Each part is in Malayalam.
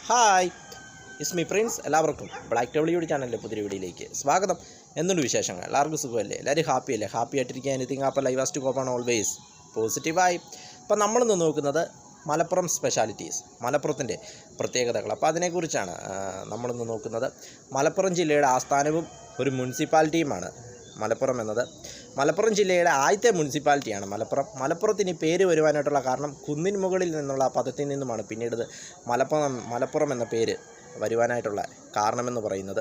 Hi, is me Prince. എല്ലാവർക്കും ബ്ലാക്ക് ഡബ്ല്യൂഡി ചാനലിൻ്റെ പുതിയ വീഡിയോയിലേക്ക് സ്വാഗതം. എന്തുണ്ട് വിശേഷങ്ങൾ? എല്ലാവർക്കും സുഖമല്ലേ? എല്ലാവരും ഹാപ്പിയല്ലേ? ഹാപ്പി ആയിട്ടിരിക്കുക. എനിത്തിങ് ആപ്പ് ലൈവ് ആസ്റ്റ് കോപ്പാണ് ഓൾവേസ് പോസിറ്റീവായി. അപ്പോൾ നമ്മളിന്ന് നോക്കുന്നത് മലപ്പുറം സ്പെഷ്യാലിറ്റീസ്, മലപ്പുറത്തിൻ്റെ പ്രത്യേകതകൾ. അപ്പോൾ അതിനെക്കുറിച്ചാണ് നമ്മളിന്ന് നോക്കുന്നത്. മലപ്പുറം ജില്ലയുടെ ആസ്ഥാനവും ഒരു മുനിസിപ്പാലിറ്റിയുമാണ് മലപ്പുറം എന്നത്. മലപ്പുറം ജില്ലയുടെ ആദ്യത്തെ മുനിസിപ്പാലിറ്റിയാണ് മലപ്പുറത്തിന് പേര് വരുവാനായിട്ടുള്ള കാരണം കുന്നിൻ മുകളിൽ നിന്നുള്ള പദത്തിൽ നിന്നുമാണ് പിന്നീട് മലപ്പുറം എന്ന പേര് വരുവാനായിട്ടുള്ള കാരണമെന്ന് പറയുന്നത്.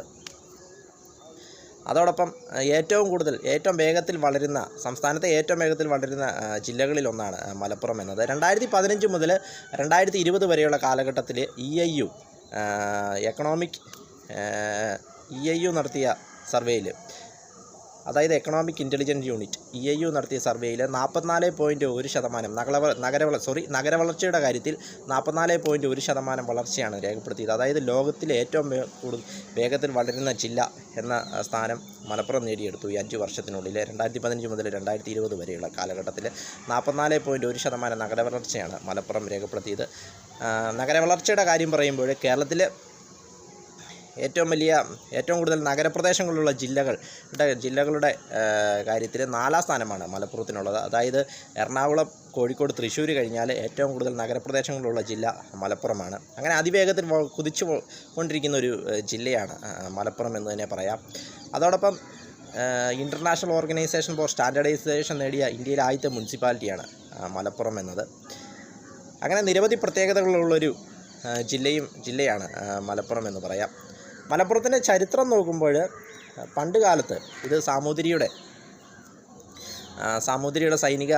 അതോടൊപ്പം ഏറ്റവും വേഗത്തിൽ വളരുന്ന സംസ്ഥാനത്തെ ഏറ്റവും വേഗത്തിൽ വളരുന്ന ജില്ലകളിലൊന്നാണ് മലപ്പുറം എന്നത്. 2015 മുതൽ 2020 വരെയുള്ള കാലഘട്ടത്തിൽ EIU നടത്തിയ സർവേയിൽ, അതായത് എക്കണോമിക് ഇൻ്റലിജൻസ് യൂണിറ്റ് EIU നടത്തിയ സർവേയിൽ 44.1% നഗരവളർച്ചയുടെ കാര്യത്തിൽ 44.1% വളർച്ചയാണ് രേഖപ്പെടുത്തിയത്. അതായത് ലോകത്തിലെ ഏറ്റവും വേഗത്തിൽ വളരുന്ന ജില്ല എന്ന സ്ഥാനം മലപ്പുറം നേടിയെടുത്തു ഈ 5 വർഷത്തിനുള്ളിൽ. 2015 മുതൽ 2020 വരെയുള്ള കാലഘട്ടത്തിൽ 44.1% നഗരവളർച്ചയാണ് മലപ്പുറം രേഖപ്പെടുത്തിയത്. നഗരവളർച്ചയുടെ കാര്യം പറയുമ്പോൾ കേരളത്തിൽ ഏറ്റവും കൂടുതൽ നഗരപ്രദേശങ്ങളുള്ള ജില്ലകളുടെ കാര്യത്തിൽ 4ാം സ്ഥാനമാണ് മലപ്പുറത്തിനുള്ളത്. അതായത് എറണാകുളം, കോഴിക്കോട്, തൃശ്ശൂർ കഴിഞ്ഞാൽ ഏറ്റവും കൂടുതൽ നഗരപ്രദേശങ്ങളുള്ള ജില്ല മലപ്പുറമാണ്. അങ്ങനെ അതിവേഗത്തിൽ കുതിച്ചു കൊണ്ടിരിക്കുന്ന ഒരു ജില്ലയാണ് മലപ്പുറം എന്ന് തന്നെ പറയാം. അതോടൊപ്പം ഇൻ്റർനാഷണൽ ഓർഗനൈസേഷൻ ഫോർ സ്റ്റാൻഡേർഡൈസേഷൻ നേടിയ ഇന്ത്യയിലെ ആദ്യത്തെ മുനിസിപ്പാലിറ്റിയാണ് മലപ്പുറം എന്നത്. അങ്ങനെ നിരവധി പ്രത്യേകതകളുള്ളൊരു ജില്ലയാണ് മലപ്പുറം എന്ന് പറയാം. മലപ്പുറത്തിൻ്റെ ചരിത്രം നോക്കുമ്പോൾ പണ്ട് കാലത്ത് ഇത് സാമൂതിരിയുടെ സൈനിക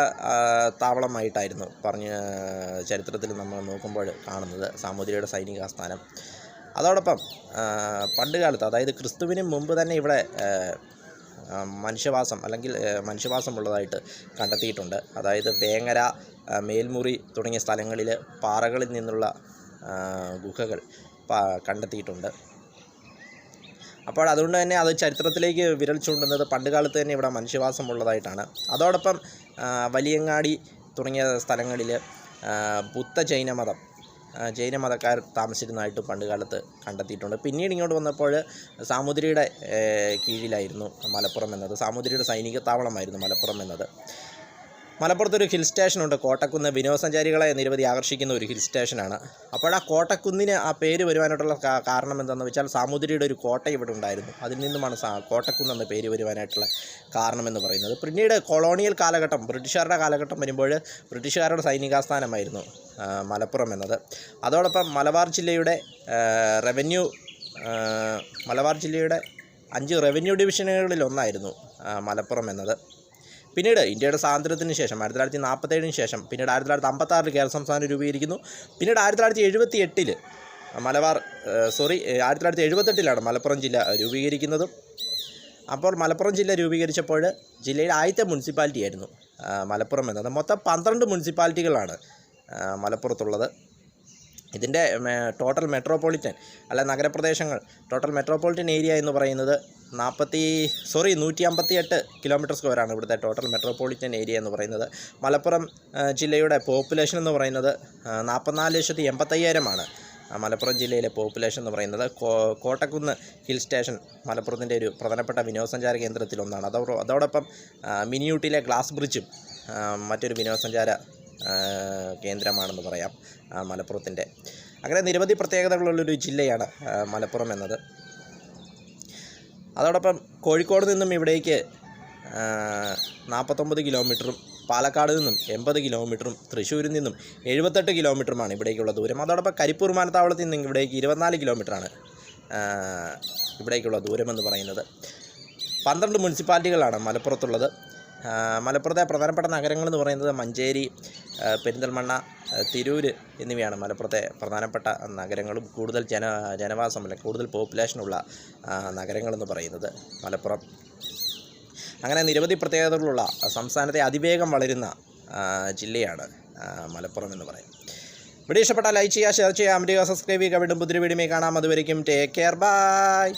താവളമായിട്ടായിരുന്നു ചരിത്രത്തിൽ നമ്മൾ നോക്കുമ്പോൾ കാണുന്നത്, സാമൂതിരിയുടെ സൈനിക ആസ്ഥാനം. അതോടൊപ്പം പണ്ട് കാലത്ത്, അതായത് ക്രിസ്തുവിന് മുമ്പ് തന്നെ ഇവിടെ മനുഷ്യവാസമുള്ളതായിട്ട് കണ്ടെത്തിയിട്ടുണ്ട്. അതായത് വേങ്ങര, മേൽമുറി തുടങ്ങിയ സ്ഥലങ്ങളിൽ പാറകളിൽ നിന്നുള്ള ഗുഹകൾ കണ്ടെത്തിയിട്ടുണ്ട്. അപ്പോൾ അതുകൊണ്ട് തന്നെ അത് ചരിത്രത്തിലേക്ക് വിരൽ ചൂണ്ടുന്നത് പണ്ട് കാലത്ത് തന്നെ ഇവിടെ മനുഷ്യവാസമുള്ളതായിട്ടാണ്. അതോടൊപ്പം വലിയങ്ങാടി തുടങ്ങിയ സ്ഥലങ്ങളിൽ ബുദ്ധ ജൈനമതക്കാർ താമസിച്ചിരുന്നതായിട്ട് പണ്ട് കാലത്ത് കണ്ടെത്തിയിട്ടുണ്ട്. പിന്നീട് ഇങ്ങോട്ട് വന്നപ്പോൾ സാമൂതിരിയുടെ കീഴിലായിരുന്നു മലപ്പുറം എന്നത്. സാമൂതിരിയുടെ സൈനിക താവളമായിരുന്നു മലപ്പുറം എന്നത്. മലപ്പുറത്തൊരു ഹിൽ സ്റ്റേഷനുണ്ട്, കോട്ടക്കുന്ന്. വിനോദസഞ്ചാരികളെ നിരവധി ആകർഷിക്കുന്ന ഒരു ഹിൽ സ്റ്റേഷനാണ്. അപ്പോൾ ആ കോട്ടക്കുന്നിന് ആ പേര് വരുവാനായിട്ടുള്ള കാരണം എന്താണെന്ന് വെച്ചാൽ സാമൂതിരിയുടെ ഒരു കോട്ട ഇവിടെ ഉണ്ടായിരുന്നു. അതിൽ നിന്നുമാണ് കോട്ടക്കുന്ന് എന്ന പേര് വരുവാനായിട്ടുള്ള കാരണമെന്ന് പറയുന്നത്. പിന്നീട് കൊളോണിയൽ കാലഘട്ടം, ബ്രിട്ടീഷുകാരുടെ കാലഘട്ടം വരുമ്പോൾ ബ്രിട്ടീഷുകാരുടെ സൈനികാസ്ഥാനമായിരുന്നു മലപ്പുറം എന്നത്. അതോടൊപ്പം മലബാർ ജില്ലയുടെ 5 റവന്യൂ ഡിവിഷനുകളിലൊന്നായിരുന്നു മലപ്പുറം എന്നത്. പിന്നീട് ഇന്ത്യയുടെ സ്വാതന്ത്ര്യത്തിന് ശേഷം 1947 ശേഷം പിന്നീട് 1956 കേരള സംസ്ഥാനം രൂപീകരിക്കുന്നു. പിന്നീട് 1978 മലപ്പുറം ജില്ല രൂപീകരിക്കുന്നതും. അപ്പോൾ മലപ്പുറം ജില്ല രൂപീകരിച്ചപ്പോൾ ജില്ലയുടെ ആദ്യത്തെ മുനിസിപ്പാലിറ്റി ആയിരുന്നു മലപ്പുറം എന്നത്. മൊത്തം 12 മുനിസിപ്പാലിറ്റികളാണ് മലപ്പുറത്തുള്ളത്. ഇതിൻ്റെ ടോട്ടൽ മെട്രോപൊളിറ്റൻ ഏരിയ എന്ന് പറയുന്നത് 158 കിലോമീറ്റർ സ്ക്വയറാണ് ഇവിടുത്തെ ടോട്ടൽ മെട്രോപൊളിറ്റൻ ഏരിയ എന്ന് പറയുന്നത്. മലപ്പുറം ജില്ലയുടെ പോപ്പുലേഷൻ എന്ന് പറയുന്നത് 44,85,000 മലപ്പുറം ജില്ലയിലെ പോപ്പുലേഷൻ എന്ന് പറയുന്നത്. കോട്ടക്കുന്ന് ഹിൽ സ്റ്റേഷൻ മലപ്പുറത്തിൻ്റെ ഒരു പ്രധാനപ്പെട്ട വിനോദസഞ്ചാര കേന്ദ്രത്തിലൊന്നാണ്. അതോടൊപ്പം മിനിയൂട്ടിയിലെ ഗ്ലാസ് ബ്രിഡ്ജും മറ്റൊരു വിനോദസഞ്ചാര കേന്ദ്രമാണെന്ന് പറയാം മലപ്പുറത്തിൻ്റെ. അങ്ങനെ നിരവധി പ്രത്യേകതകളുള്ളൊരു ജില്ലയാണ് മലപ്പുറം എന്നത്. അതോടൊപ്പം കോഴിക്കോട് നിന്നും ഇവിടേക്ക് 49 കിലോമീറ്ററും, പാലക്കാട് നിന്നും 80 കിലോമീറ്ററും, തൃശ്ശൂരിൽ നിന്നും 78 കിലോമീറ്ററുമാണ് ഇവിടേക്കുള്ള ദൂരം. അതോടൊപ്പം കരിപ്പൂർ വിമാനത്താവളത്തിൽ നിന്നും ഇവിടേക്ക് 24 കിലോമീറ്ററാണ് ഇവിടേക്കുള്ള ദൂരമെന്ന് പറയുന്നത്. 12 മുനിസിപ്പാലിറ്റികളാണ് മലപ്പുറത്തുള്ളത്. മലപ്പുറത്തെ പ്രധാനപ്പെട്ട നഗരങ്ങളെന്ന് പറയുന്നത് മഞ്ചേരി, പെരിന്തൽമണ്ണ, തിരൂര് എന്നിവയാണ് മലപ്പുറത്തെ പ്രധാനപ്പെട്ട നഗരങ്ങളും കൂടുതൽ കൂടുതൽ പോപ്പുലേഷനുള്ള നഗരങ്ങളെന്ന് പറയുന്നത് മലപ്പുറം. അങ്ങനെ നിരവധി പ്രത്യേകതകളുള്ള സംസ്ഥാനത്തെ അതിവേഗം വളരുന്ന ജില്ലയാണ് മലപ്പുറം എന്ന് പറയും. വീഡിയോ ഇഷ്ടപ്പെട്ടാൽ ലൈക്ക് ചെയ്യുക, ഷെയർ ചെയ്യുക, സബ്സ്ക്രൈബ് ചെയ്യുക. വീണ്ടും പുതിയ വീഡിയോയിൽ കാണാം. അതുവരേക്കും ടേക്ക് കെയർ, ബൈ.